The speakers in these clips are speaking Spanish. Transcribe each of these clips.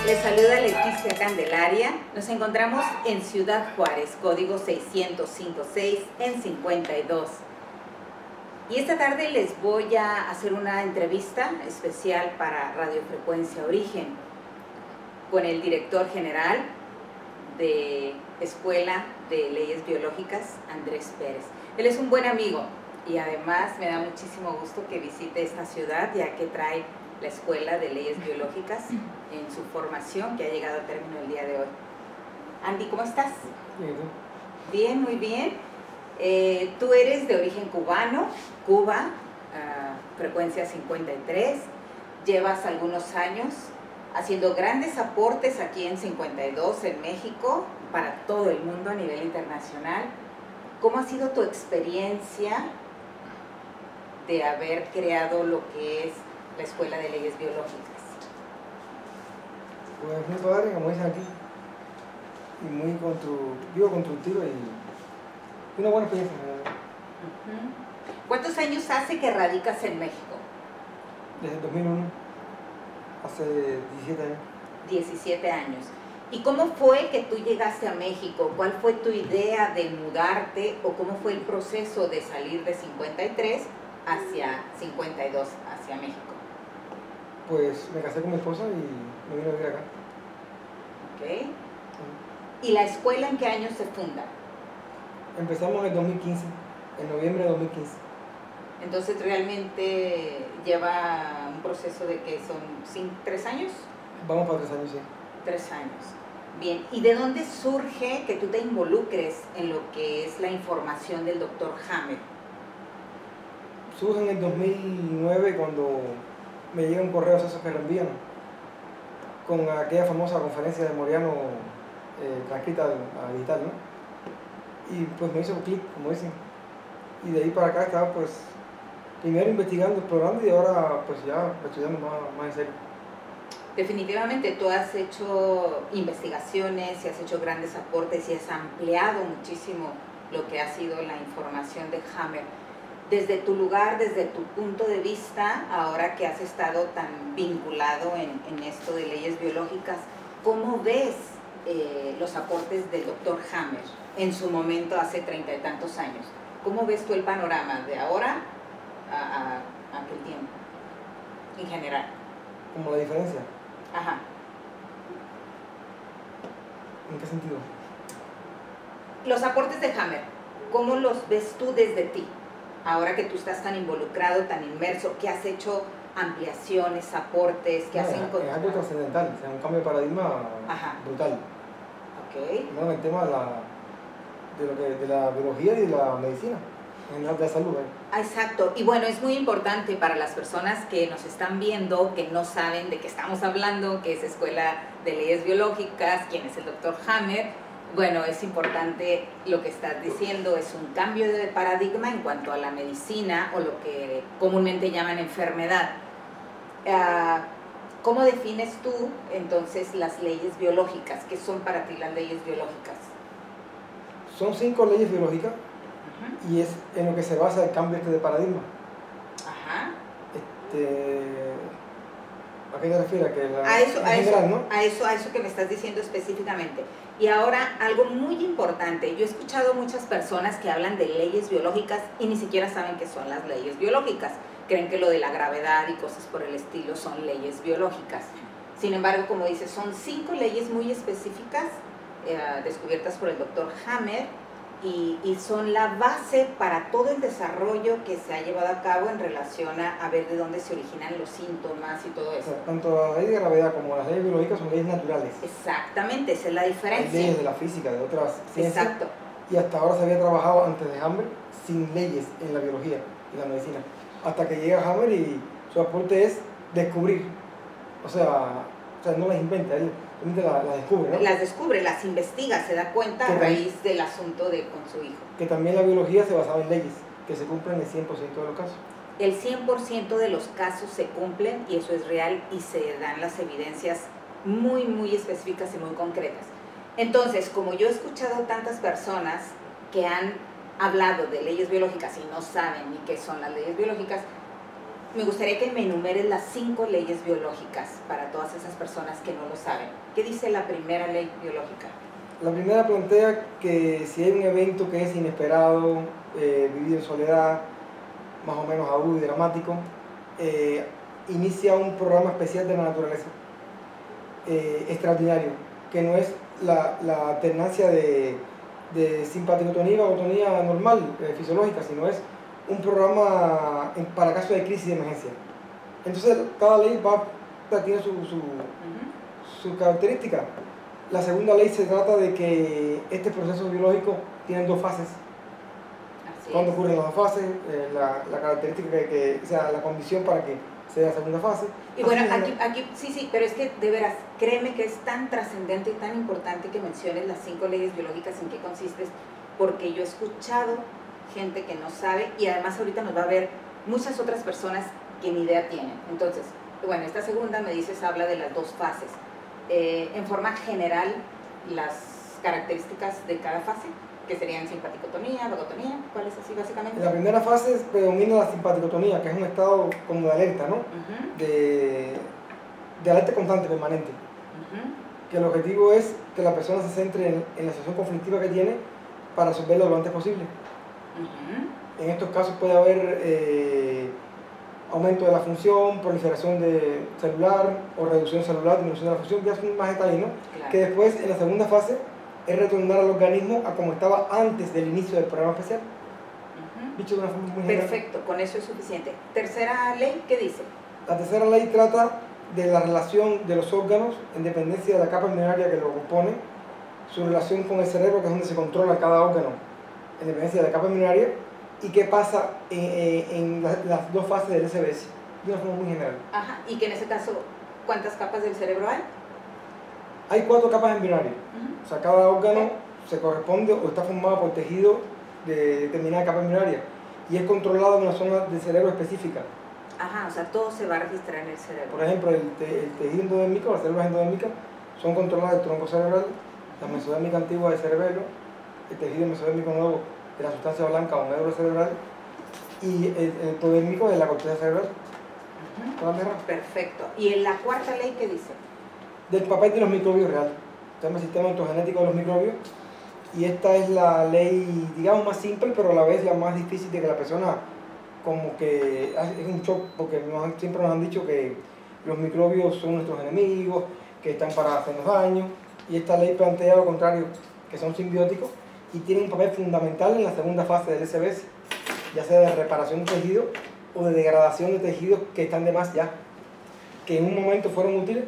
Les saluda Leticia Candelaria. Nos encontramos en Ciudad Juárez, código 6056 en 52. Y esta tarde les voy a hacer una entrevista especial para Radio Frecuencia Origen con el director general de Escuela de Leyes Biológicas, Andrés Pérez. Él es un buen amigo y además me da muchísimo gusto que visite esta ciudad, ya que trae la Escuela de Leyes Biológicas en su formación, que ha llegado a término el día de hoy. Andy, ¿cómo estás? Bien. Bien, muy bien. Tú eres de origen cubano, Cuba, frecuencia 53. Llevas algunos años haciendo grandes aportes aquí en 52, en México, para todo el mundo a nivel internacional. ¿Cómo ha sido tu experiencia de haber creado lo que es la Escuela de Leyes Biológicas? Pues muy padre, como dicen aquí, y muy constructivo y una buena experiencia. ¿Cuántos años hace que radicas en México? Desde el 2001, hace 17 años. 17 años. ¿Y cómo fue que tú llegaste a México? ¿Cuál fue tu idea de mudarte o cómo fue el proceso de salir de 53 hacia 52, hacia México? Pues me casé con mi esposa y me vine a vivir acá. Ok. ¿Y la escuela en qué año se funda? Empezamos en el 2015, en noviembre de 2015. Entonces realmente lleva un proceso de que son 3 años. Vamos para 3 años, sí. 3 años. Bien, ¿y de dónde surge que tú te involucres en lo que es la información del doctor Hammer? Surge en el 2009 cuando me llega un correo de esos que reenvían con aquella famosa conferencia de Moreano transcrita a digital, ¿no? Y pues me hizo clic, como dicen. Y de ahí para acá estaba pues primero investigando, explorando y ahora pues ya estudiando más en serio. Definitivamente tú has hecho investigaciones y has hecho grandes aportes y has ampliado muchísimo lo que ha sido la información de Hammer. Desde tu lugar, desde tu punto de vista, ahora que has estado tan vinculado en esto de leyes biológicas, ¿cómo ves los aportes del doctor Hammer en su momento hace 30 y tantos años? ¿Cómo ves tú el panorama de ahora a aquel tiempo, en general? ¿Como la diferencia? Ajá. ¿En qué sentido? Los aportes de Hammer, ¿cómo los ves tú desde ti? Ahora que tú estás tan involucrado, tan inmerso, que has hecho ampliaciones, aportes, que has encontrado. Es algo trascendental, o sea, un cambio de paradigma brutal. Okay. No, en el tema de la biología y de la medicina, en la salud. Exacto, y bueno, es muy importante para las personas que nos están viendo, que no saben de qué estamos hablando, que es Escuela de Leyes Biológicas, quién es el doctor Hammer. Bueno, es importante lo que estás diciendo, es un cambio de paradigma en cuanto a la medicina o lo que comúnmente llaman enfermedad. ¿Cómo defines tú entonces las leyes biológicas? ¿Qué son para ti las leyes biológicas? Son 5 leyes biológicas y es en lo que se basa el cambio de paradigma. Ajá. ¿A qué te refieres? A eso que me estás diciendo específicamente. Y ahora, algo muy importante, yo he escuchado muchas personas que hablan de leyes biológicas y ni siquiera saben qué son las leyes biológicas. Creen que lo de la gravedad y cosas por el estilo son leyes biológicas. Sin embargo, como dices, son 5 leyes muy específicas descubiertas por el doctor Hammer y son la base para todo el desarrollo que se ha llevado a cabo en relación a ver de dónde se originan los síntomas y todo eso. O sea, tanto la ley de gravedad como las leyes biológicas son leyes naturales. Exactamente, esa es la diferencia. Hay leyes de la física, de otras ciencias. Exacto. Y hasta ahora se había trabajado antes de Hammer sin leyes en la biología y la medicina. Hasta que llega Hammer y su aporte es descubrir. O sea no las inventa, él las descubre, ¿no? Las descubre, las investiga, se da cuenta a raíz del asunto con su hijo. Que también la biología se basaba en leyes, que se cumplen el 100% de los casos. El 100% de los casos se cumplen y eso es real y se dan las evidencias muy, muy específicas y muy concretas. Entonces, como yo he escuchado tantas personas que han hablado de leyes biológicas y no saben ni qué son las leyes biológicas, me gustaría que me enumeres las 5 leyes biológicas para todas esas personas que no lo saben. ¿Qué dice la primera ley biológica? La primera plantea que si hay un evento que es inesperado, vivido en soledad, más o menos agudo y dramático, inicia un programa especial de la naturaleza, extraordinario, que no es la alternancia de simpaticotonía y vagotonía normal, fisiológica, sino es un programa para casos de crisis y de emergencia. Entonces, cada ley tiene su característica. La segunda ley se trata de que este proceso biológico tiene 2 fases. Cuando ocurren las 2 fases, la característica o sea, la condición para que sea la segunda fase. Y bueno, aquí sí, pero es que de veras, créeme que es tan trascendente y tan importante que menciones las 5 leyes biológicas, en qué consisten, porque yo he escuchado gente que no sabe y además ahorita nos va a ver muchas otras personas que ni idea tienen. Entonces, bueno, esta segunda me dices habla de las 2 fases. En forma general, las características de cada fase, que serían simpaticotonía, vagotonía, ¿cuál es así básicamente? En la primera fase predomina la simpaticotonía, que es un estado como de alerta, ¿no? De alerta constante, permanente. Que el objetivo es que la persona se centre en la situación conflictiva que tiene para resolverlo lo antes posible. En estos casos puede haber aumento de la función, proliferación de celular o reducción celular, disminución de la función, ya son más detalles, ¿no? Claro. Que después, en la segunda fase, es retornar al organismo a como estaba antes del inicio del programa especial. Dicho de una forma muy general. Perfecto, con eso es suficiente. Tercera ley, ¿qué dice? La tercera ley trata de la relación de los órganos en dependencia de la capa embrionaria que lo compone, su relación con el cerebro, que es donde se controla cada órgano, en dependencia de la capa embrionaria, y qué pasa en las 2 fases del SBS, de una forma muy general. Ajá, y que en ese caso, ¿cuántas capas del cerebro hay? Hay 4 capas embrionarias. O sea, cada órgano se corresponde o está formado por tejido de determinada capa embrionaria y es controlado en una zona del cerebro específica. Ajá, o sea, todo se va a registrar en el cerebro. Por ejemplo, el tejido endodérmico, las células endodérmicas, son controladas del tronco cerebral, la mesodérmica antigua del cerebelo, el tejido mesodérmico nuevo de la sustancia blanca o médula cerebral y el ectodérmico de la corteza cerebral. Perfecto. ¿Y en la cuarta ley qué dice? Del papel de los microbios real. Se llama el sistema ontogenético de los microbios y esta es la ley, digamos, más simple, pero a la vez la más difícil de que la persona como que es un shock, porque siempre nos han dicho que los microbios son nuestros enemigos, que están para hacernos daño, y esta ley plantea lo contrario, que son simbióticos y tienen un papel fundamental en la segunda fase del SBS, ya sea de reparación de tejidos o de degradación de tejidos que están de más ya, que en un momento fueron útiles,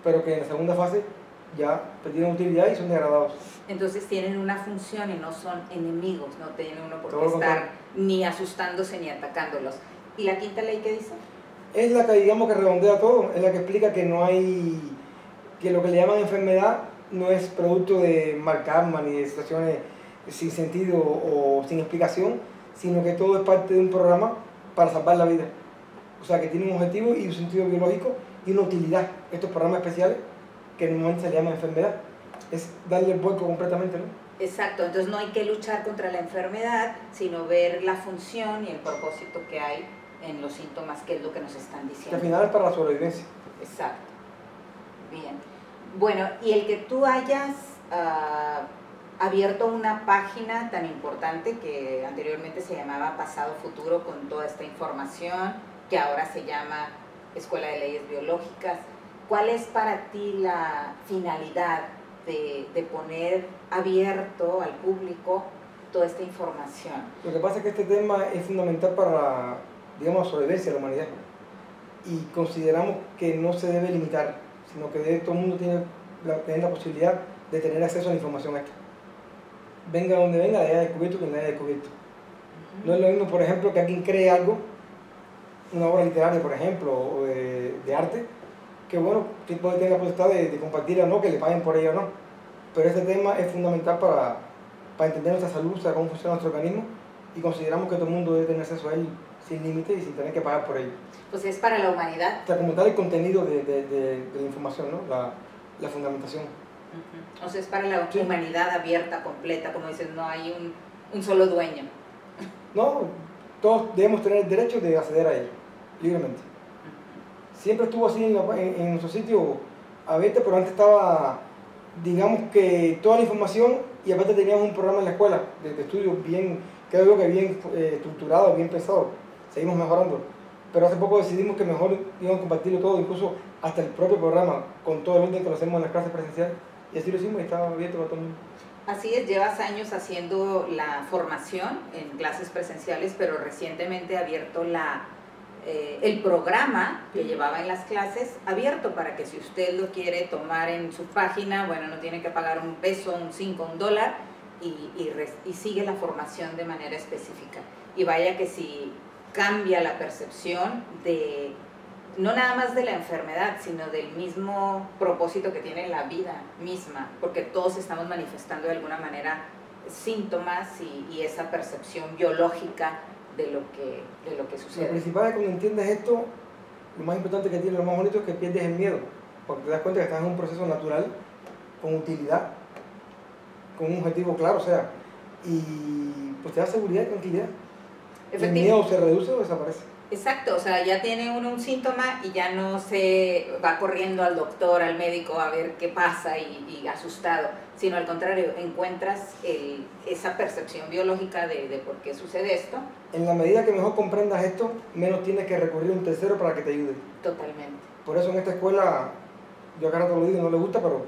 pero que en la segunda fase ya perdieron utilidad y son degradados. Entonces tienen una función y no son enemigos, no tienen uno por qué estar ni asustándose ni atacándolos. ¿Y la quinta ley qué dice? Es la que digamos que redondea todo, es la que explica que no hay, que lo que le llaman enfermedad no es producto de mal karma ni de situaciones sin sentido o sin explicación, sino que todo es parte de un programa para salvar la vida. O sea, que tiene un objetivo y un sentido biológico y una utilidad. Estos programas especiales, que normalmente se le llaman enfermedad, es darle el vuelco completamente, ¿no? Exacto, entonces no hay que luchar contra la enfermedad, sino ver la función y el propósito que hay en los síntomas, que es lo que nos están diciendo. Que al final es para la sobrevivencia. Exacto. Bien. Bueno, y el que tú hayas abierto una página tan importante que anteriormente se llamaba Pasado Futuro, con toda esta información, que ahora se llama Escuela de Leyes Biológicas. ¿Cuál es para ti la finalidad de poner abierto al público toda esta información? Lo que pasa es que este tema es fundamental para la, digamos, la sobrevivencia de la humanidad y consideramos que no se debe limitar, sino que todo el mundo tiene la posibilidad de tener acceso a la información esta. Venga donde venga, de haya descubierto quien la haya descubierto. No es lo mismo, por ejemplo, que alguien cree algo, una obra literaria, por ejemplo, o de arte, que bueno, que puede tener la posibilidad de compartirla o no, que le paguen por ella o no. Pero este tema es fundamental para entender nuestra salud, o sea, cómo funciona nuestro organismo, y consideramos que todo el mundo debe tener acceso a él sin límite y sin tener que pagar por ello. Pues es para la humanidad. O sea, como tal el contenido de la información, ¿no? La fundamentación. O sea, es para la humanidad abierta, completa, como dices, no hay un solo dueño. No, todos debemos tener el derecho de acceder a él. libremente. Siempre estuvo así en nuestro sitio abierto, pero antes estaba, digamos que toda la información, y aparte teníamos un programa en la escuela de estudio bien, creo que bien estructurado, bien pensado. Seguimos mejorando. Pero hace poco decidimos que mejor íbamos a compartirlo todo, incluso hasta el propio programa, con todo el orden que lo hacemos en las clases presenciales. Y así lo hicimos y estaba abierto para todo el mundo. Así es, llevas años haciendo la formación en clases presenciales, pero recientemente ha abierto el programa que llevaba en las clases, abierto para que si usted lo quiere tomar en su página, bueno, no tiene que pagar un peso, un 5, un dólar, y sigue la formación de manera específica. Y vaya que si cambia la percepción de, no nada más de la enfermedad, sino del mismo propósito que tiene la vida misma, porque todos estamos manifestando de alguna manera síntomas y esa percepción biológica de lo que sucede. Lo principal es cuando entiendes esto, lo más importante que tiene, lo más bonito es que pierdes el miedo, porque te das cuenta que estás en un proceso natural, con utilidad, con un objetivo claro, o sea, y pues te da seguridad y tranquilidad. El miedo se reduce o desaparece. Exacto, o sea, ya tiene uno un síntoma y ya no se va corriendo al doctor, al médico a ver qué pasa y asustado, sino al contrario, encuentras esa percepción biológica de por qué sucede esto. En la medida que mejor comprendas esto, menos tienes que recurrir a un tercero para que te ayude. Totalmente. Por eso en esta escuela, yo acá rato lo digo, no le gusta, pero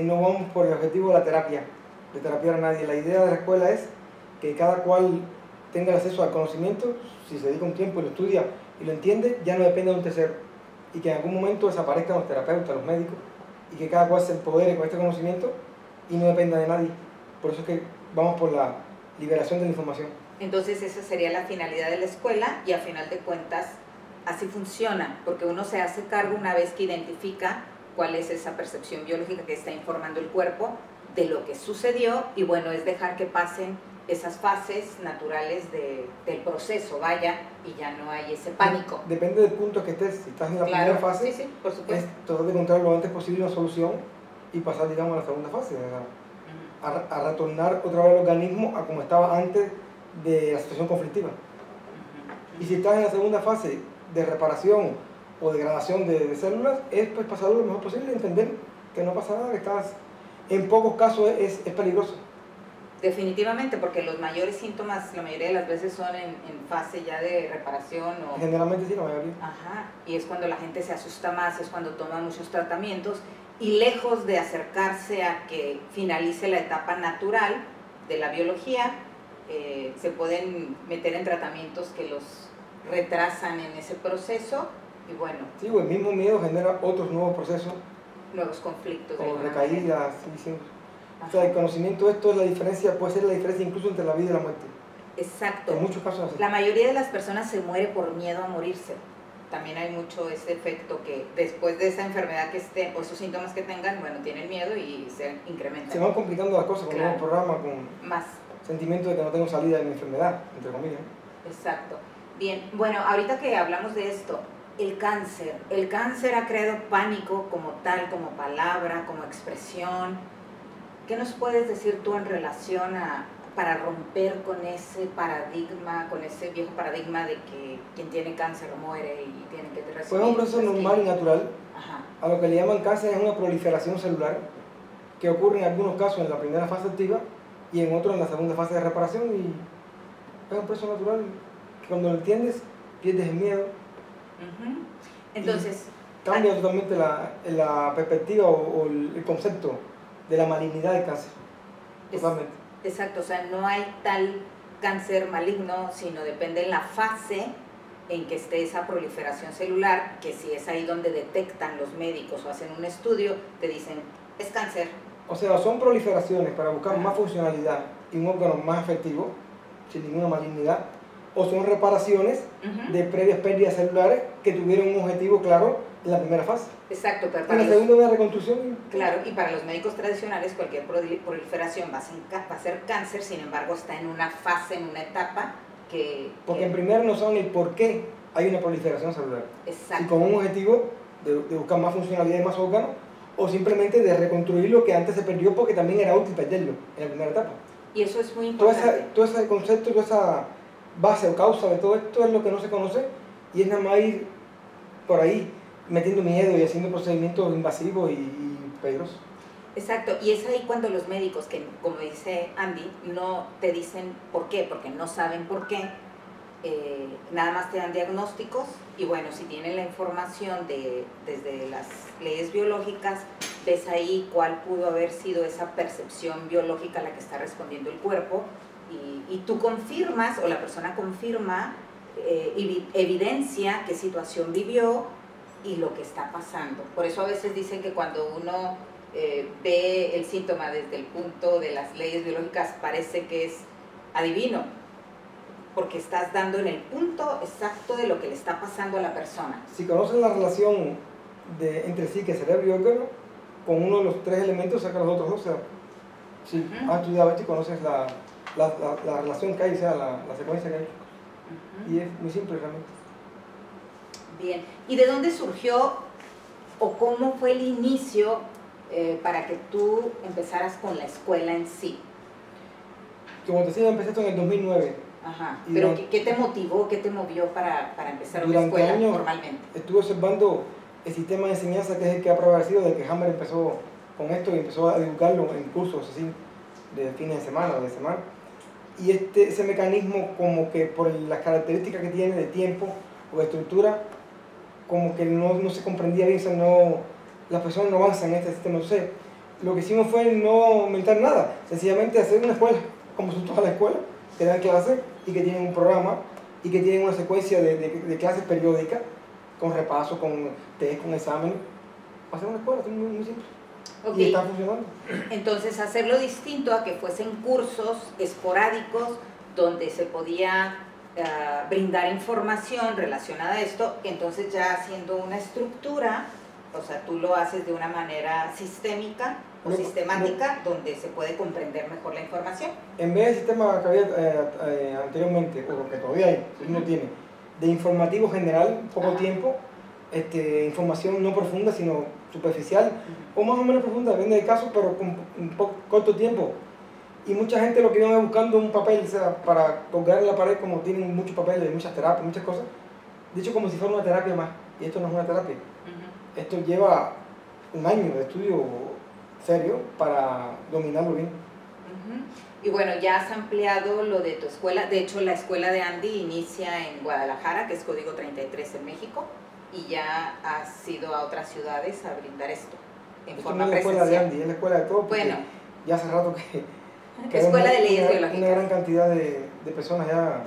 no vamos por el objetivo de la terapia, de terapiar a nadie. La idea de la escuela es que cada cual tenga el acceso al conocimiento, si se dedica un tiempo y lo estudia y lo entiende, ya no depende de un tercero. Y que en algún momento desaparezcan los terapeutas, los médicos, y que cada cual se empodere con este conocimiento y no dependa de nadie. Por eso es que vamos por la liberación de la información. Entonces esa sería la finalidad de la escuela y a final de cuentas así funciona, porque uno se hace cargo una vez que identifica cuál es esa percepción biológica que está informando el cuerpo de lo que sucedió y bueno, es dejar que pasen esas fases naturales del proceso, vaya, y ya no hay ese pánico. Depende del punto que estés. Si estás en la primera fase, sí, por supuesto, es tratar de encontrar lo antes posible una solución y pasar, digamos, a la segunda fase, a retornar otra vez el organismo a como estaba antes de la situación conflictiva. Y si estás en la segunda fase de reparación o degradación de células, es pues pasarlo lo mejor posible y entender que no pasa nada, que estás, en pocos casos es peligroso. Definitivamente, porque los mayores síntomas la mayoría de las veces son en fase ya de reparación. Generalmente sí, la mayoría. Ajá, y es cuando la gente se asusta más, es cuando toma muchos tratamientos y lejos de acercarse a que finalice la etapa natural de la biología, se pueden meter en tratamientos que los retrasan en ese proceso y bueno. Sí, el mismo miedo genera otros nuevos procesos. Nuevos conflictos. Como recaídas, sí. O sea, el conocimiento de esto es la diferencia, puede ser la diferencia incluso entre la vida y la muerte. Exacto. En muchos casos así. La mayoría de las personas se muere por miedo a morirse. También hay mucho ese efecto que después de esa enfermedad que esté o esos síntomas que tengan, bueno, tienen miedo y se incrementan. Se van complicando las cosas con claro. nuevos programas, con más sentimiento de que no tengo salida de mi enfermedad, entre comillas. Exacto. Bien, bueno, ahorita que hablamos de esto, el cáncer ha creado pánico como tal, como palabra, como expresión. ¿Qué nos puedes decir tú en relación para romper con ese paradigma, con ese viejo paradigma de que quien tiene cáncer muere y tiene que recibir? Pues es un proceso normal y natural. Ajá. A lo que le llaman cáncer es una proliferación celular que ocurre en algunos casos en la primera fase activa y en otros en la segunda fase de reparación, y es un proceso natural que cuando lo entiendes pierdes el miedo. Entonces cambia totalmente la perspectiva o el concepto de la malignidad del cáncer. Totalmente. Exacto, o sea, no hay tal cáncer maligno, sino depende de la fase en que esté esa proliferación celular, que si es ahí donde detectan los médicos o hacen un estudio, te dicen, es cáncer. O sea, son proliferaciones para buscar más funcionalidad y un órgano más efectivo, sin ninguna malignidad, o son reparaciones de previas pérdidas celulares que tuvieron un objetivo claro en la primera fase. Exacto, pero para la segunda, una reconstrucción. Claro, y para los médicos tradicionales cualquier proliferación va a ser cáncer, sin embargo está en una fase, en una etapa Porque en primero no saben el por qué hay una proliferación celular. Exacto. Y con un objetivo de buscar más funcionalidad y más órganos, o simplemente de reconstruir lo que antes se perdió porque también era útil perderlo en la primera etapa. Y eso es muy importante. Todo ese concepto, toda esa base o causa de todo esto es lo que no se conoce Y es nada más ir por ahí metiendo miedo y haciendo procedimientos invasivos y peligrosos. Exacto, y es ahí cuando los médicos, que como dice Andy, no te dicen por qué, porque no saben por qué, nada más te dan diagnósticos y bueno, si tienen la información desde las leyes biológicas, ves ahí cuál pudo haber sido esa percepción biológica a la que está respondiendo el cuerpo y tú confirmas, o la persona confirma, evidencia qué situación vivió y lo que está pasando. Por eso a veces dicen que cuando uno ve el síntoma desde el punto de las leyes biológicas parece que es adivino, porque estás dando en el punto exacto de lo que le está pasando a la persona. Si conoces la relación entre psique, cerebro y órgano, con uno de los tres elementos saca los otros dos. O sea, si has estudiado esto y conoces la relación que hay, o sea, la secuencia que hay. Y es muy simple realmente. Bien, ¿y de dónde surgió o cómo fue el inicio para que tú empezaras con la escuela en sí? Como te decía, empecé esto en el 2009. Ajá, pero ¿qué te motivó, qué te movió para empezar una escuela años, formalmente? Estuve observando el sistema de enseñanza que es el que ha prevalecido desde que Hammer empezó con esto y empezó a educarlo en cursos así de fines de semana o de semana. Y ese mecanismo, como que por las características que tiene de tiempo o de estructura, como que no se comprendía bien, o sea, las personas no avanzan en este sistema. Entonces, lo que hicimos fue no inventar nada, sencillamente hacer una escuela, como son todas las escuelas, que dan clases y que tienen un programa y que tienen una secuencia de clases periódicas, con repaso, con test, con examen. Hacer una escuela, es muy simple. Okay. Y está funcionando. Entonces, hacerlo distinto a que fuesen cursos esporádicos donde se podía brindar información relacionada a esto, entonces ya haciendo una estructura, o sea, tú lo haces de una manera sistémica o sistemática, donde se puede comprender mejor la información. En vez del sistema que había anteriormente, o que todavía hay, no tiene, de informativo general, poco tiempo, información no profunda, sino superficial, o más o menos profunda, depende del caso, pero con un corto tiempo. Y mucha gente lo que iba buscando un papel, o sea, para colgar en la pared, como tienen muchos papeles, muchas terapias, muchas cosas, de hecho como si fuera una terapia más, y esto no es una terapia. Esto lleva un año de estudio serio para dominarlo bien. Y bueno, ya has ampliado lo de tu escuela. De hecho, la escuela de Andy inicia en Guadalajara, que es código 33 en México, y ya has ido a otras ciudades a brindar esto en forma presencial. Es la escuela de Andy, es la escuela de todo. Bueno, ya hace rato que escuela de leyes biológicas. Una gran cantidad de personas ya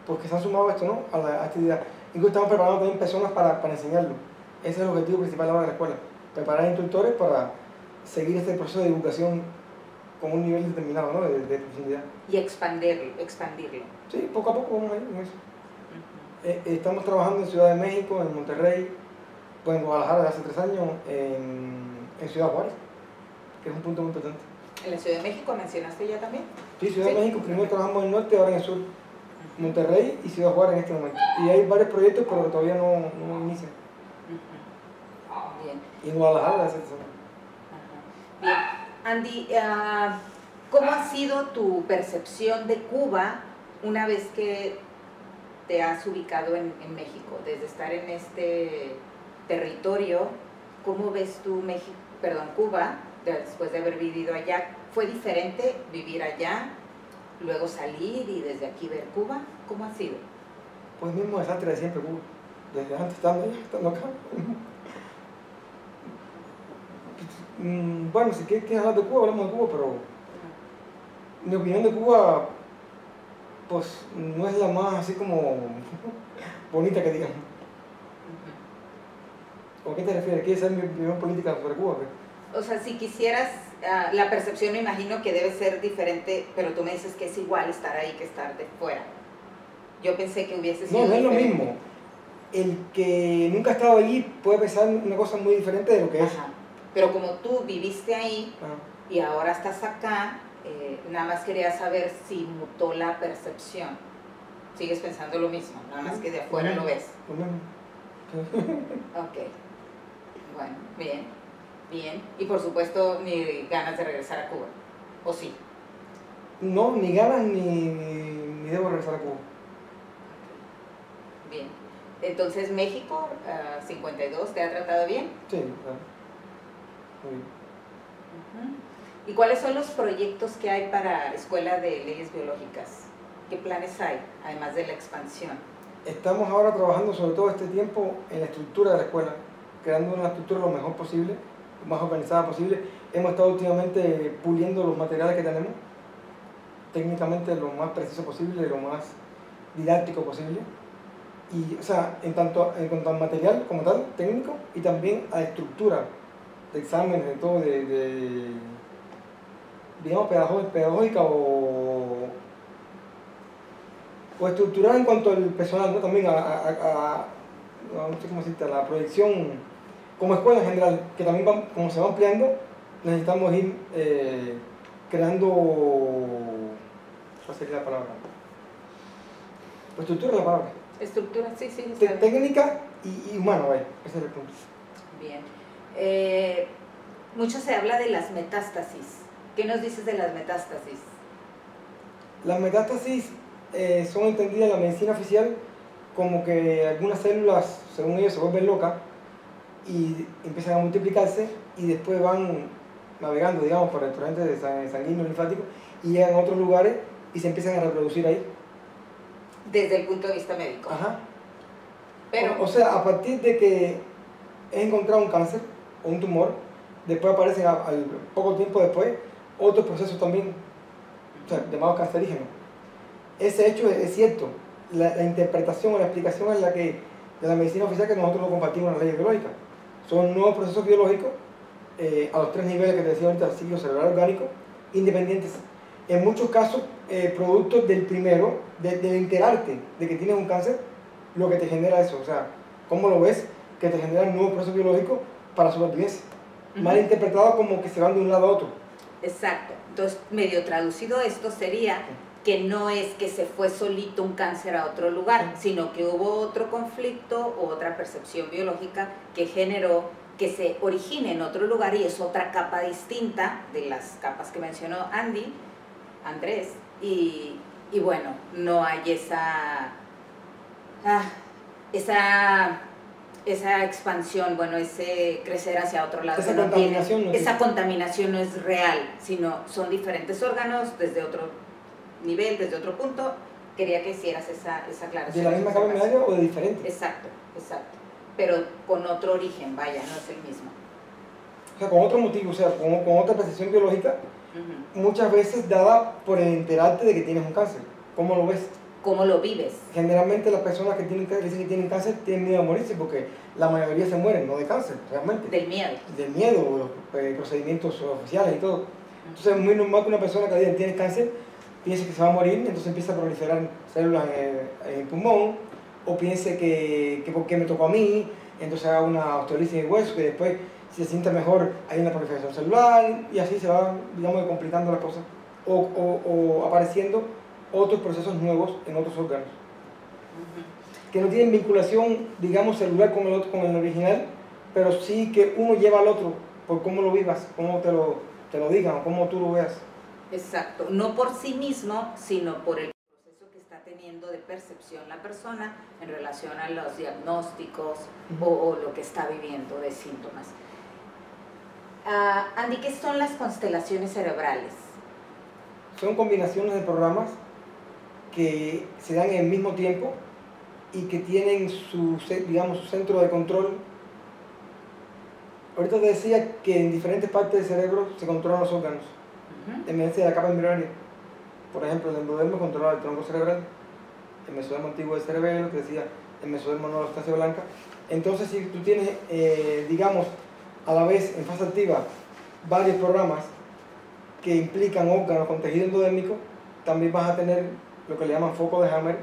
pues que se han sumado a esto, ¿no? A la actividad. Incluso estamos preparando también personas para enseñarlo. Ese es el objetivo principal ahora de la escuela. Preparar instructores para seguir este proceso de educación con un nivel determinado, ¿no? de profundidad. Y expandirlo. Sí, poco a poco vamos a ir con eso. Estamos trabajando en Ciudad de México, en Monterrey, pues en Guadalajara desde hace 3 años, en Ciudad Juárez, que es un punto muy importante. ¿En la Ciudad de México mencionaste ya también? Sí, Ciudad de México, primero trabajamos en el norte, ahora en el sur. Monterrey y Ciudad Juárez en este momento. Y hay varios proyectos, pero que todavía no inician. Bien. Y en Guadalajara desde hace 3 años. Bien. Andy, ¿cómo ha sido tu percepción de Cuba una vez que te has ubicado en México? Desde estar en este territorio, ¿cómo ves tú Cuba, después de haber vivido allá? ¿Fue diferente vivir allá, luego salir y desde aquí ver Cuba? ¿Cómo ha sido? Pues mismo desastre de siempre Cuba, desde antes estando allá, estando acá. Bueno, si quieres hablar de Cuba, hablamos de Cuba, pero mi opinión de Cuba, pues no es la más así como bonita que digamos. ¿O a qué te refieres? ¿Quieres saber mi opinión política sobre Cuba? O sea, si quisieras, la percepción me imagino que debe ser diferente, pero tú me dices que es igual estar ahí que estar de fuera. Yo pensé que hubiese sido No, no es lo diferente. mismo. El que nunca ha estado allí puede pensar una cosa muy diferente de lo que es. Ajá. Pero como tú viviste ahí y ahora estás acá, nada más quería saber si mutó la percepción. ¿Sigues pensando lo mismo? Nada más que de afuera lo ves. Ok. Bueno, bien. Y por supuesto, ni ganas de regresar a Cuba. ¿O sí? No, ni ganas ni debo regresar a Cuba. Bien. Entonces, México, 52, ¿te ha tratado bien? Sí, claro. Muy bien. ¿Y cuáles son los proyectos que hay para Escuela de Leyes Biológicas? ¿Qué planes hay, además de la expansión? Estamos ahora trabajando sobre todo este tiempo en la estructura de la escuela, creando una estructura lo mejor posible, lo más organizada posible. Hemos estado últimamente puliendo los materiales que tenemos, técnicamente lo más preciso posible, lo más didáctico posible. Y, o sea, en cuanto al material como tal, técnico, y también a la estructura de exámenes, de todo, digamos, pedagógica o estructural en cuanto al personal, ¿no? También no sé cómo decirte, a la proyección como escuela en general, que también como se va ampliando, necesitamos ir creando, ¿cuál sería la palabra? Estructura es la palabra. Estructura, sí, sí. Técnica y humana, vaya, ese es el punto. Bien. Mucho se habla de las metástasis. ¿Qué nos dices de las metástasis? Las metástasis son entendidas en la medicina oficial como que algunas células, según ellos, se vuelven locas y empiezan a multiplicarse y después van navegando, digamos, por el torrente sanguíneo linfático y llegan a otros lugares y se empiezan a reproducir ahí. Desde el punto de vista médico. Ajá. Pero, o sea, a partir de que he encontrado un cáncer o un tumor, después aparecen al poco tiempo después otros procesos también, o sea, llamados cancerígenos. Ese hecho es cierto. La interpretación o la explicación es la que de la medicina oficial que nosotros lo compartimos en las leyes biológicas. Son nuevos procesos biológicos a los 3 niveles que te decía ahorita, ciclo cerebral orgánico, independientes. En muchos casos, productos del primero, de enterarte de que tienes un cáncer, lo que te genera eso, o sea, ¿cómo lo ves? Que te generan nuevos procesos biológicos para supervivencia. Mal interpretado como que se van de un lado a otro. Exacto. Entonces, medio traducido esto sería que no es que se fue solito un cáncer a otro lugar, sino que hubo otro conflicto o otra percepción biológica que generó que se origine en otro lugar y es otra capa distinta de las capas que mencionó Andrés, y bueno, no hay esa expansión, bueno, ese crecer hacia otro lado. Esa contaminación esa contaminación no es real, sino son diferentes órganos desde otro nivel, desde otro punto. Quería que hicieras esa aclaración. ¿De la misma capa media o de diferente? Exacto, pero con otro origen, vaya, no es el mismo. O sea, con otro motivo, o sea, con otra percepción biológica, muchas veces dada por el enterarte de que tienes un cáncer. ¿Cómo lo ves? ¿Cómo lo vives? Generalmente las personas que dicen que tienen cáncer tienen miedo a morirse porque la mayoría se mueren, no de cáncer, realmente. Del miedo. Del miedo, los procedimientos oficiales y todo. Entonces es muy normal que una persona que diga tiene cáncer piense que se va a morir, entonces empieza a proliferar células en el pulmón, o piense que por qué me tocó a mí, entonces haga una osteolisis en el hueso, que después si se siente mejor hay una proliferación celular, y así se va, digamos, complicando las cosas, o apareciendo otros procesos nuevos en otros órganos, que no tienen vinculación, digamos, celular con el original, pero sí que uno lleva al otro por cómo lo vivas, cómo te lo digan, o cómo tú lo veas. Exacto, no por sí mismo, sino por el proceso que está teniendo de percepción la persona en relación a los diagnósticos o lo que está viviendo de síntomas. Andy, ¿qué son las constelaciones cerebrales? Son combinaciones de programas que se dan en el mismo tiempo y que tienen su centro de control. Ahorita te decía que en diferentes partes del cerebro se controlan los órganos. En vez de la capa embrionaria. Por ejemplo, el endodermo controla el tronco cerebral, el mesodermo antiguo del cerebelo, que decía el mesodermo no, la sustancia blanca. Entonces, si tú tienes, digamos, a la vez en fase activa varios programas que implican órganos con tejido endodérmico, también vas a tener lo que le llaman foco de Hammer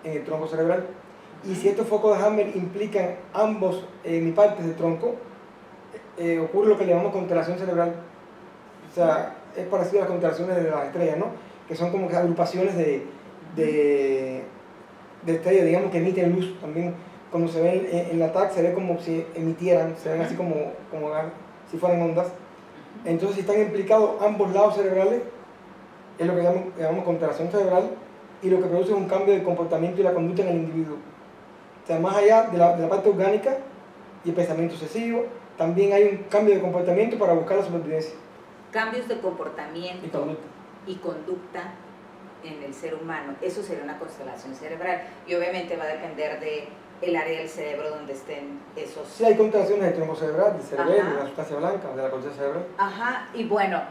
en el tronco cerebral. Y si estos focos de Hammer implican ambos hemipartes del tronco, ocurre lo que le llamamos constelación cerebral. O sea, es parecido a las constelaciones de las estrellas, ¿no? Que son como que agrupaciones de estrellas, digamos, que emiten luz. También cuando se ven en la TAC se ve como si emitieran, se ven así como si fueran ondas. Entonces, si están implicados ambos lados cerebrales, es lo que llamamos constelación cerebral, y lo que produce es un cambio de comportamiento y la conducta en el individuo. O sea, más allá de la parte orgánica y el pensamiento obsesivo, también hay un cambio de comportamiento para buscar la supervivencia. Cambios de comportamiento Y conducta. y conducta en el ser humano. Eso sería una constelación cerebral. Y obviamente va a depender de el área del cerebro donde estén esos... Sí, hay constelaciones del tronco cerebral, del cerebelo, Ajá. de la sustancia blanca, de la corteza cerebral. Ajá, y bueno,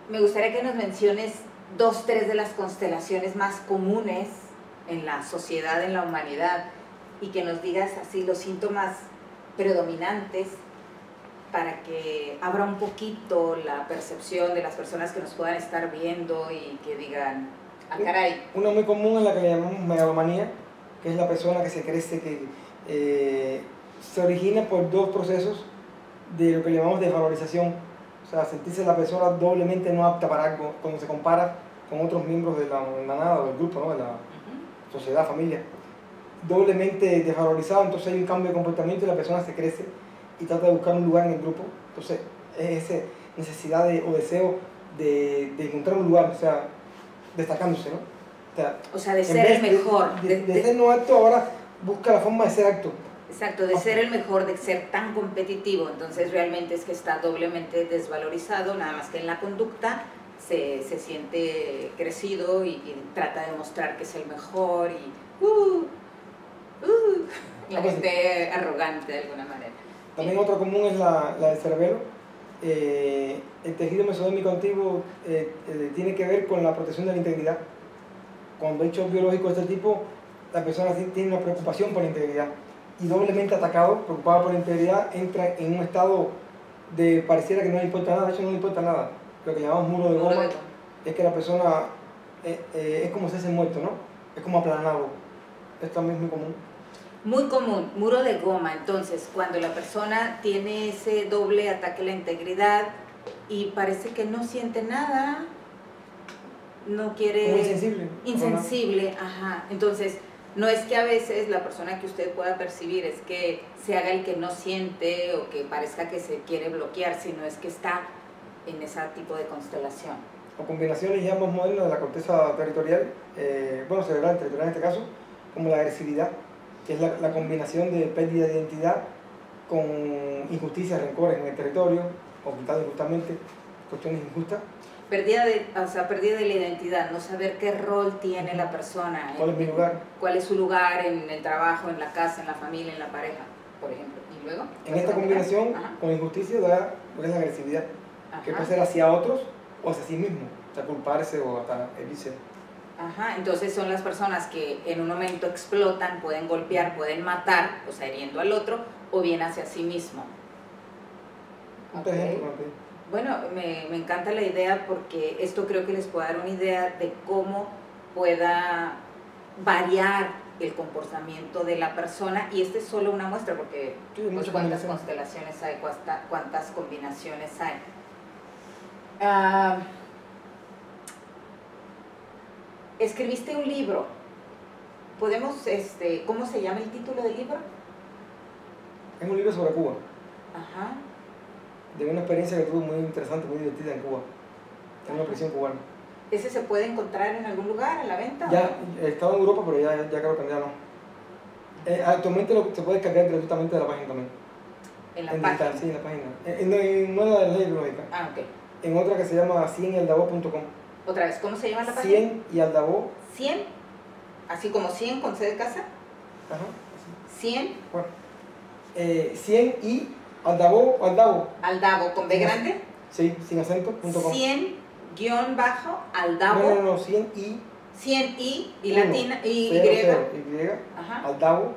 me gustaría que nos menciones 2, 3 de las constelaciones más comunes en la sociedad, en la humanidad, y que nos digas así los síntomas predominantes para que abra un poquito la percepción de las personas que nos puedan estar viendo y que digan, ah, caray. Una muy común es la que le llamamos megalomanía, que es la persona que se crece, que se origina por 2 procesos de lo que llamamos desvalorización. O sea, sentirse la persona doblemente no apta para algo cuando se compara con otros miembros de la manada o del grupo, ¿no? De la sociedad, familia. Doblemente desvalorizado, entonces hay un cambio de comportamiento y la persona se crece y trata de buscar un lugar en el grupo. Entonces es esa necesidad o deseo de encontrar un lugar, o sea, destacándose, ¿no? O sea, de ser el mejor. De ser no apto, ahora busca la forma de ser apto. Exacto, de ser el mejor, de ser tan competitivo. Entonces realmente es que está doblemente desvalorizado, nada más que en la conducta se siente crecido y trata de mostrar que es el mejor y la gente arrogante de alguna manera. También otra común es la del cerebelo. El tejido mesodérmico antiguo tiene que ver con la protección de la integridad. Cuando hay shock biológico de este tipo, la persona tiene una preocupación por la integridad y doblemente atacado, preocupado por la integridad, entra en un estado de pareciera que no le importa nada. De hecho no le importa nada. Lo que llamamos muro de goma es que la persona es como si fuese muerto, ¿no? Es como aplanado. Esto también es muy común. Muy común, muro de goma. Entonces, cuando la persona tiene ese doble ataque a la integridad y parece que no siente nada, no quiere... Muy insensible. Insensible, ajá. Entonces, no es que a veces la persona que usted pueda percibir es que se haga el que no siente o que parezca que se quiere bloquear, sino es que está en ese tipo de constelación. O combinaciones ya más modernas de la corteza territorial, cerebral, territorial en este caso, como la agresividad, que es la combinación de pérdida de identidad con injusticias, rencores en el territorio, ocultado injustamente, cuestiones injustas. Pérdida de la identidad, no saber qué rol tiene la persona. ¿Cuál es mi lugar? ¿Cuál es su lugar en el trabajo, en la casa, en la familia, en la pareja, por ejemplo? ¿Y luego? En esta combinación, con injusticia, da lo que es la agresividad, que puede ser hacia otros o hacia sí mismo, o sea, culparse o hasta herirse. Ajá, entonces son las personas que en un momento explotan, pueden golpear, pueden matar, o sea, hiriendo al otro, o bien hacia sí mismo. Okay. Bueno, me encanta la idea porque esto creo que les puede dar una idea de cómo pueda variar el comportamiento de la persona, y esta es solo una muestra porque pues, cuántas constelaciones hay, cuántas combinaciones hay. Escribiste un libro. ¿Podemos, cómo se llama el título del libro? Es un libro sobre Cuba. Ajá. De una experiencia que tuve muy interesante, muy divertida en Cuba, en una prisión cubana. ¿Ese se puede encontrar en algún lugar, a la venta? Ya, estaba en Europa, pero ya creo que ya no. Actualmente se puede descargar gratuitamente de la página también. ¿En la página? Digital, sí, en la página. En una de las leyes biológicas. Ah, ok. En otra que se llama 100yaldabo.com. Otra vez, ¿cómo se llama la página? 100yaldabo. 100, así como 100 con C de casa. Ajá. 100. Bueno. 100 y Aldabo. Aldabo, ¿con B grande? Sí, sin acento.com. 100-Aldabo. No, 100 y. 100 y latina, y Y. Ajá.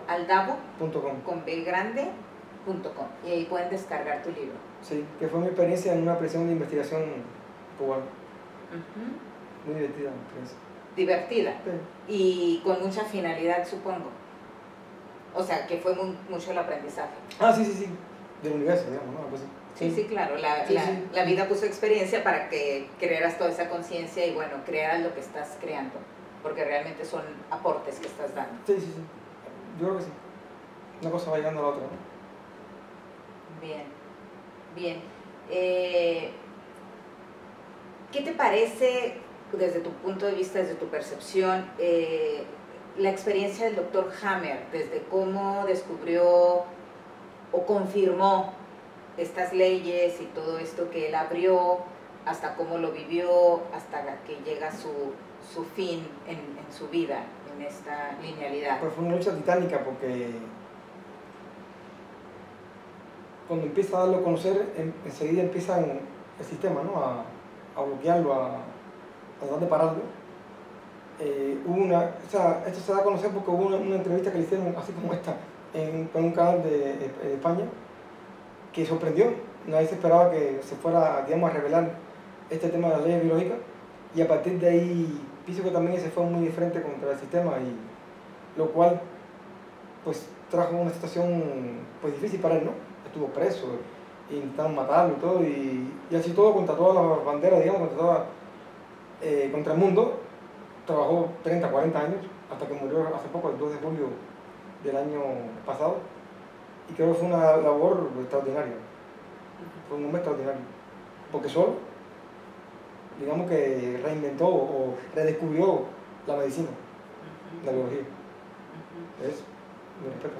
Aldabo.com. Con B grande.com. Y ahí pueden descargar tu libro. Sí, que fue mi experiencia en una prisión de investigación cubana. Muy divertida mi experiencia. Divertida. Sí. Y con mucha finalidad, supongo. O sea, que fue mucho el aprendizaje. Ah, sí. Del universo, digamos, ¿no? Pues sí, claro. La vida puso experiencia para que crearas toda esa conciencia y, bueno, crearas lo que estás creando. Porque realmente son aportes que estás dando. Sí. Yo creo que sí. Una cosa va llegando a la otra, ¿no? Bien. ¿Qué te parece, desde tu punto de vista, desde tu percepción, la experiencia del doctor Hammer, desde cómo descubrió o confirmó estas leyes y todo esto que él abrió, hasta cómo lo vivió, hasta que llega su fin en su vida, en esta linealidad. Pues fue una lucha titánica porque cuando empieza a darlo a conocer, enseguida empiezan el sistema, ¿no? a bloquearlo, a tratar de pararlo. Esto se da a conocer porque hubo una entrevista que le hicieron, así como esta, en un canal de España, que sorprendió. Nadie se esperaba que se fuera, digamos, a revelar este tema de las leyes biológicas, y a partir de ahí pienso que también se fue muy de frente contra el sistema, y lo cual pues trajo una situación pues difícil para él, ¿no? Estuvo preso, e intentaron matarlo y todo, y así todo, contra todas las banderas, digamos, contra el mundo. Trabajó 30, 40 años, hasta que murió hace poco, el 2 de julio del año pasado, y creo que fue una labor extraordinaria. Fue un hombre extraordinario, porque solo, digamos que reinventó o redescubrió la medicina, la biología. Es mi respeto.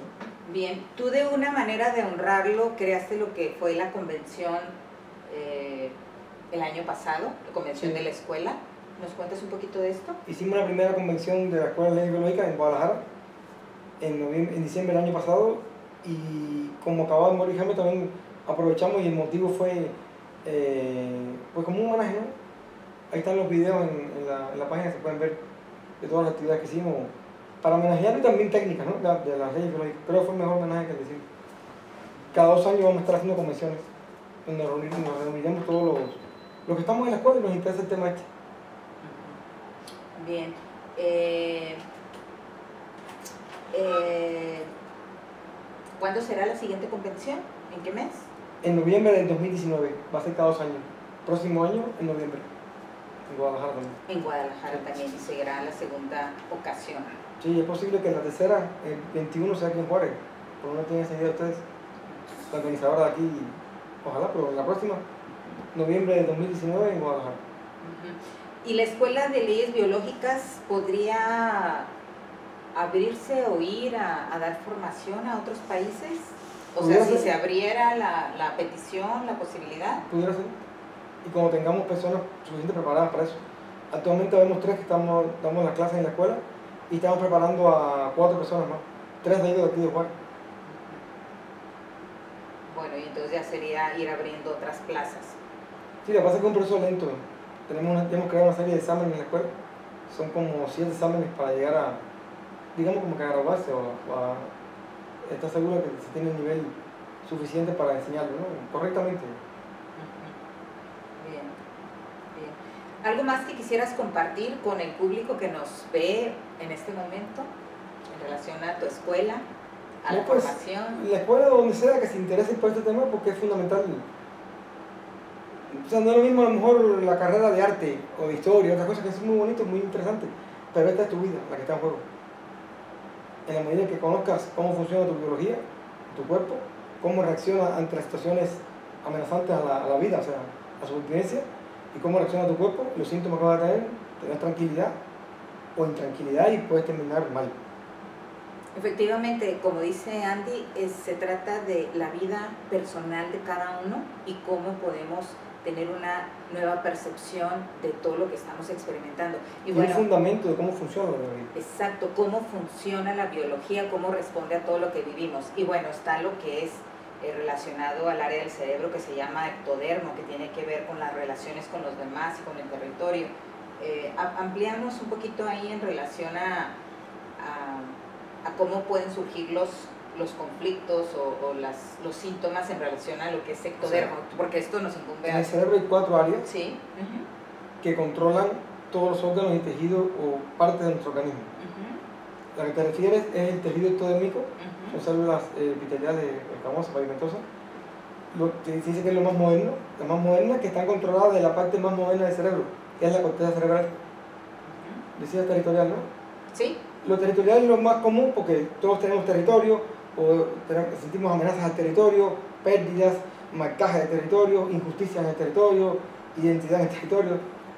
Bien, tú de una manera de honrarlo creaste lo que fue la convención el año pasado, la convención de la escuela. ¿Nos cuentas un poquito de esto? Hicimos la primera convención de la Escuela de Leyes Biológicas en Guadalajara en diciembre del año pasado, y como acababa de morir Jaime también aprovechamos, y el motivo fue pues como un homenaje, ¿no? Ahí están los videos en la página, se pueden ver de todas las actividades que hicimos para homenajear, y también técnicas, ¿no? de las leyes biológicas. Creo que fue el mejor homenaje que hicimos. Cada 2 años vamos a estar haciendo convenciones donde nos reuniremos todos los que estamos en la escuela y nos interesa el tema este. Bien. ¿Cuándo será la siguiente convención? ¿En qué mes? En noviembre del 2019, va a ser cada 2 años. Próximo año, en noviembre, en Guadalajara también. En Guadalajara también, y será la segunda ocasión. Sí, es posible que en la tercera, el 21, sea aquí en Juárez, por no tienen esa idea ustedes, la organizadora de aquí, ojalá, pero en la próxima, noviembre del 2019 en Guadalajara. ¿Y la Escuela de Leyes Biológicas podría abrirse o ir a dar formación a otros países? O sea, si se abriera la petición, la posibilidad. Pudiera ser. Y como tengamos personas suficientemente preparadas para eso. Actualmente vemos 3 que damos las clases en la escuela, y estamos preparando a 4 personas más. 3 de ellos de aquí de Juárez. Bueno, y entonces ya sería ir abriendo otras plazas. Sí, lo que pasa es que es un proceso lento. Hemos creado una serie de exámenes en la escuela. Son como 7 exámenes para llegar a, digamos, como que a graduarse o a estar seguro de que se tiene un nivel suficiente para enseñarlo, ¿no? Correctamente. Bien, bien. ¿Algo más que quisieras compartir con el público que nos ve en este momento en relación a tu escuela, a la formación? La escuela, donde sea que se interese por este tema, porque es fundamental. O sea, no es lo mismo a lo mejor la carrera de arte o de historia, otras cosas que son muy bonitas, muy interesantes, pero esta es tu vida, la que está en juego. En la medida que conozcas cómo funciona tu biología, tu cuerpo, cómo reacciona ante las situaciones amenazantes a la vida, o sea, a su supervivencia, y cómo reacciona tu cuerpo, los síntomas que vas a tener tranquilidad o intranquilidad, y puedes terminar mal. Efectivamente, como dice Andy, se trata de la vida personal de cada uno y cómo podemos tener una nueva percepción de todo lo que estamos experimentando. Y bueno, un fundamento de cómo funciona la biología. Exacto, cómo funciona la biología, cómo responde a todo lo que vivimos. Y bueno, está lo que es relacionado al área del cerebro que se llama ectodermo, que tiene que ver con las relaciones con los demás y con el territorio. Ampliamos un poquito ahí en relación a cómo pueden surgir los conflictos o los síntomas en relación a lo que es ectodermo, sí, porque esto nos incumbe. En el cerebro hay 4 áreas, sí, que controlan todos los órganos y tejidos o partes de nuestro organismo. La que te refieres es el tejido ectodérmico, son células epiteliales escamosas, pavimentosas. Se dice que es lo más moderno, la más moderna, que están controladas de la parte más moderna del cerebro, que es la corteza cerebral. Decía territorial, ¿no? Sí. Lo territorial es lo más común porque todos tenemos territorio, o sentimos amenazas al territorio, pérdidas, marcaje del territorio, injusticia en el territorio, identidad en el territorio.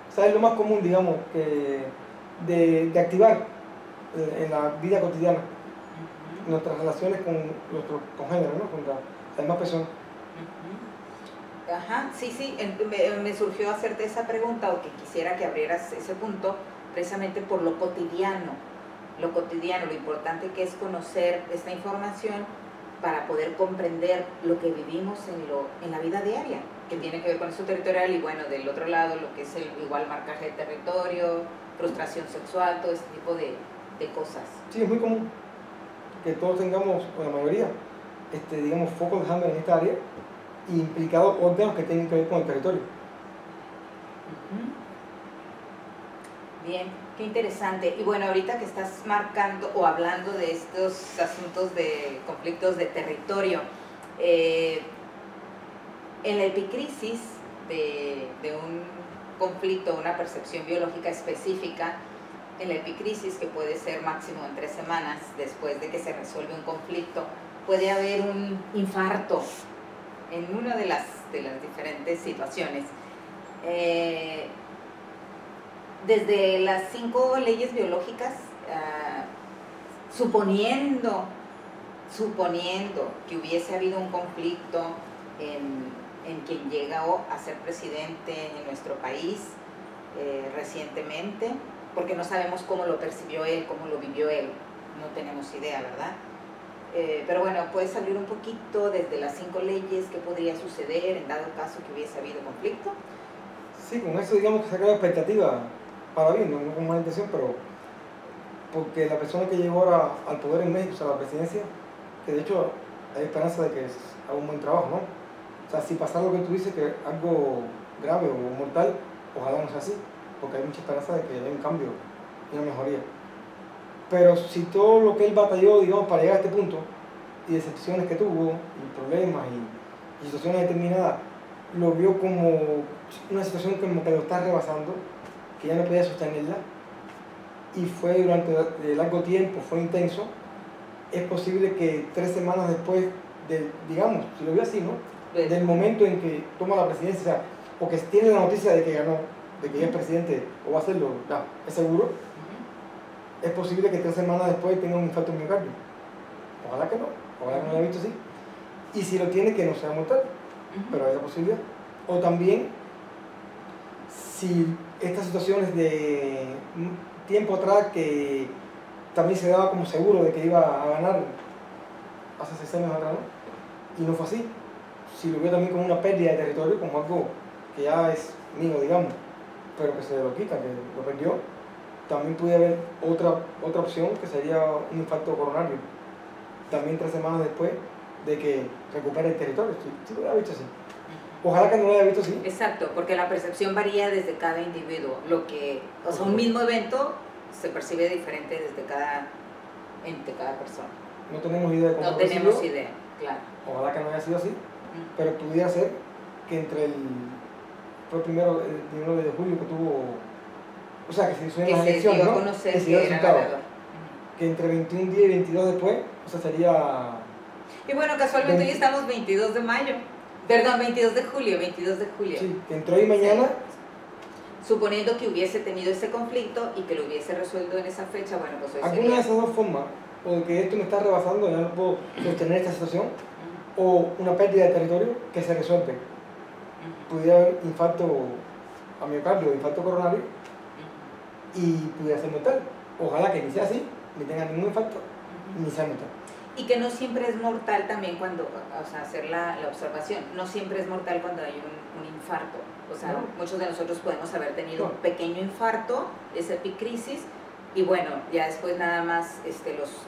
O sea, es lo más común, digamos, de activar en la vida cotidiana, en nuestras relaciones con nuestros congéneres, ¿no? Con las demás personas. Ajá, sí, sí, me surgió hacerte esa pregunta o que quisiera que abrieras ese punto precisamente por lo cotidiano, lo importante que es conocer esta información para poder comprender lo que vivimos en la vida diaria, que tiene que ver con eso territorial y bueno, del otro lado lo que es el igual marcaje de territorio, frustración sexual, todo ese tipo de cosas. Sí, es muy común que todos tengamos, o la mayoría, digamos, focos de hambre en esta área y implicados órganos que tienen que ver con el territorio. Bien, qué interesante. Y bueno, ahorita que estás marcando o hablando de estos asuntos de conflictos de territorio, en la epicrisis de un conflicto, una percepción biológica específica, en la epicrisis, que puede ser máximo en 3 semanas después de que se resuelve un conflicto, puede haber un infarto en una de las diferentes situaciones. Desde las 5 leyes biológicas, suponiendo que hubiese habido un conflicto en quien llegó a ser presidente en nuestro país recientemente, porque no sabemos cómo lo percibió él, cómo lo vivió él, no tenemos idea, ¿verdad? Pero bueno, puedes abrir un poquito desde las 5 leyes, qué podría suceder en dado caso que hubiese habido conflicto. Sí, con eso digamos que se crea expectativa para bien, no con mala intención, pero porque la persona que llegó ahora al poder en México, o sea, la presidencia, que de hecho hay esperanza de que haga un buen trabajo, ¿no? O sea, si pasara lo que tú dices, que algo grave o mortal, ojalá no sea así, porque hay mucha esperanza de que haya un cambio y una mejoría. Pero si todo lo que él batalló, digamos, para llegar a este punto, y decepciones que tuvo, y problemas, y situaciones determinadas, lo vio como una situación como que lo está rebasando, que ya no podía sostenerla, y fue durante largo tiempo, fue intenso, es posible que 3 semanas después, digamos, si lo vio así, ¿no? Del momento en que toma la presidencia, o que tiene la noticia de que ganó, de que ya es presidente, o va a hacerlo, ya, es seguro, es posible que 3 semanas después tenga un infarto miocardio. Ojalá que no lo haya visto así. Y si lo tiene, que no sea mortal, pero hay la posibilidad. O también, si estas situaciones de tiempo atrás, que también se daba como seguro de que iba a ganar hace 6 años atrás, ¿no? Y no fue así. Si lo vio también como una pérdida de territorio, como algo que ya es mío, digamos, pero que se lo quita, que lo perdió, también puede haber otra opción, que sería un infarto coronario, también 3 semanas después de que recupere el territorio. Si lo hubiera visto así. Ojalá que no lo haya visto así. Exacto, porque la percepción varía desde cada individuo. O sea, un mismo evento se percibe diferente desde cada persona. No tenemos idea de cómo No tenemos idea, claro. Ojalá que no haya sido así, pero pudiera ser que fue primero el 1 de julio que tuvo, o sea, que se hizo en las elecciones, ¿no? Que se dio resultado. Que entre 21 días y 22 después, o sea, sería... Y bueno, casualmente hoy estamos 22 de mayo. Perdón, 22 de julio. Sí, que entre hoy y mañana... Sí. Suponiendo que hubiese tenido ese conflicto y que lo hubiese resuelto en esa fecha, bueno, pues hoy alguna de esas dos formas, o de que esto me está rebasando, ya no puedo sostener esta situación, o una pérdida de territorio que se resuelve. Pudiera haber infarto a miocardio, infarto coronario, y pudiera ser mortal. Ojalá que ni sea así, ni tenga ningún infarto, ni sea mortal. Y que no siempre es mortal también cuando, o sea, hacer la observación, no siempre es mortal cuando hay un infarto. O sea, muchos de nosotros podemos haber tenido un pequeño infarto, esa epicrisis, y bueno, ya después nada más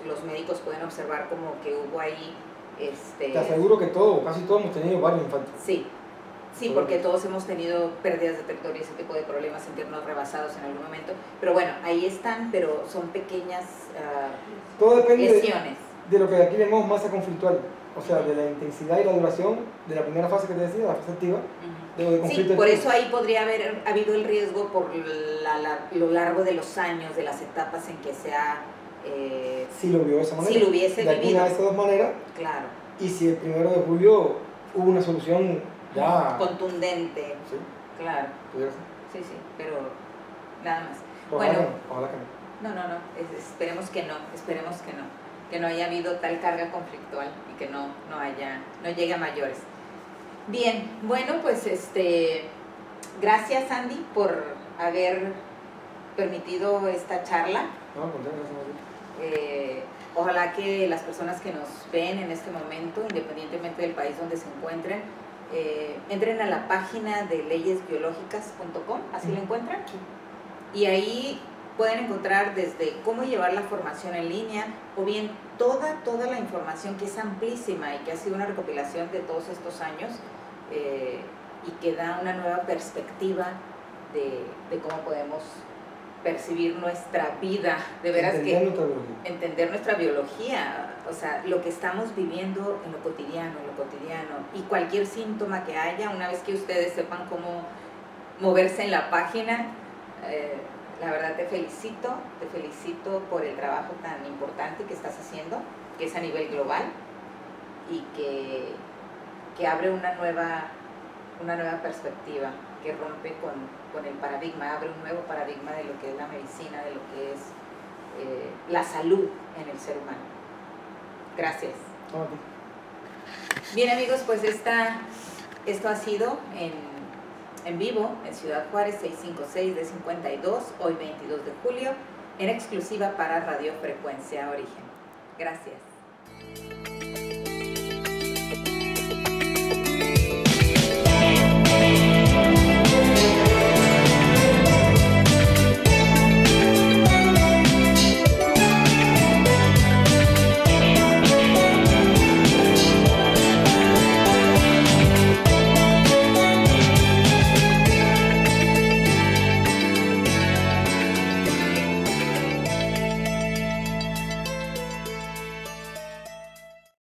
los médicos pueden observar como que hubo ahí... Te aseguro que casi todos hemos tenido varios infartos. Sí, porque todos hemos tenido pérdidas de territorio, ese tipo de problemas, sentirnos rebasados en algún momento. Pero bueno, ahí están, pero son pequeñas todo depende lesiones. De lo que aquí llamamos masa conflictual, o sea, de la intensidad y la duración de la primera fase que te decía, la fase activa, de lo de conflicto. Sí, por eso ahí podría haber habido el riesgo por lo largo de los años, de las etapas en que se ha... si lo vio de esa manera. Si lo hubiese vivido. De alguna de esas dos maneras. Claro. Y si el 1 de julio hubo una solución ya... contundente. Sí. Claro. Pudiera ser. Sí, pero nada más. Ojalá bueno, que no. esperemos que no, que no haya habido tal carga conflictual y que no llegue a mayores. Bien, bueno, pues gracias Andy por haber permitido esta charla. No, gracias. Ojalá que las personas que nos ven en este momento, independientemente del país donde se encuentren, entren a la página de leyesbiológicas.com, así la encuentran, y ahí pueden encontrar desde cómo llevar la formación en línea, o bien toda la información que es amplísima y que ha sido una recopilación de todos estos años, y que da una nueva perspectiva de cómo podemos percibir nuestra vida, de veras entender nuestra biología, o sea, lo que estamos viviendo en lo cotidiano, y cualquier síntoma que haya, una vez que ustedes sepan cómo moverse en la página, la verdad te felicito por el trabajo tan importante que estás haciendo, que es a nivel global y que abre una nueva perspectiva, que rompe con el paradigma, abre un nuevo paradigma de lo que es la medicina, de lo que es la salud en el ser humano. Gracias. Bien amigos, pues esto ha sido en vivo en Ciudad Juárez 656 de 52, hoy 22 de julio, en exclusiva para Radio Frecuencia Origen. Gracias.